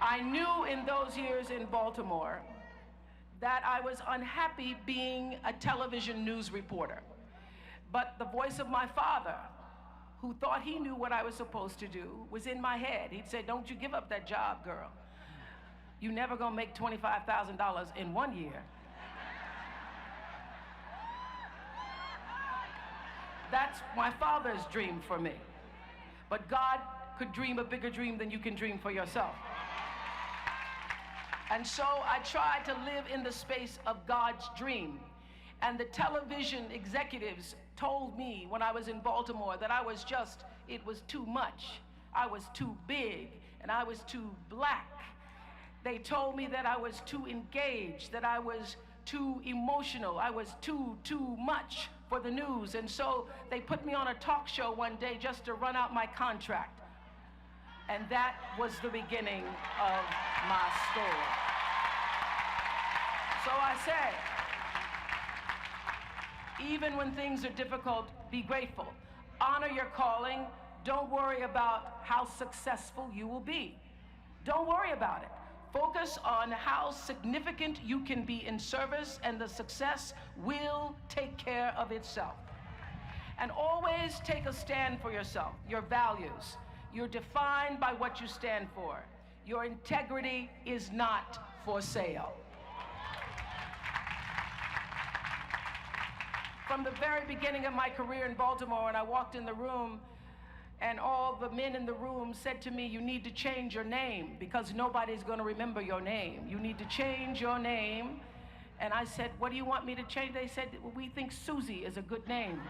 I knew in those years in Baltimore that I was unhappy being a television news reporter. But the voice of my father, who thought he knew what I was supposed to do, was in my head. He'd say, don't you give up that job, girl. You're never gonna make $25,000 in 1 year. That's my father's dream for me. But God could dream a bigger dream than you can dream for yourself. And so I tried to live in the space of God's dream. And the television executives told me when I was in Baltimore that it was too much. I was too big, and I was too black. They told me that I was too engaged, that I was too emotional, I was too much for the news. And so they put me on a talk show one day just to run out my contract. And that was the beginning of my story. So I say, even when things are difficult, be grateful. Honor your calling. Don't worry about how successful you will be. Don't worry about it. Focus on how significant you can be in service, and the success will take care of itself. And always take a stand for yourself, your values. You're defined by what you stand for. Your integrity is not for sale. From the very beginning of my career in Baltimore, when I walked in the room, and all the men in the room said to me, you need to change your name because nobody's going to remember your name. You need to change your name. And I said, what do you want me to change? They said, well, we think Susie is a good name.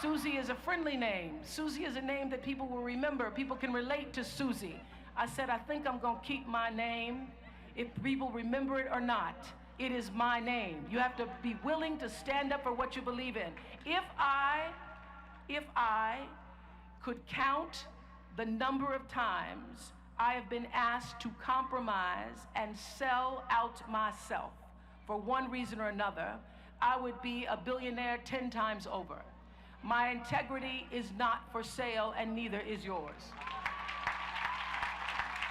Susie is a friendly name. Susie is a name that people will remember. People can relate to Susie. I said, I think I'm going to keep my name. If people remember it or not, it is my name. You have to be willing to stand up for what you believe in. If I could count the number of times I have been asked to compromise and sell out myself for one reason or another, I would be a billionaire 10 times over. My integrity is not for sale, and neither is yours.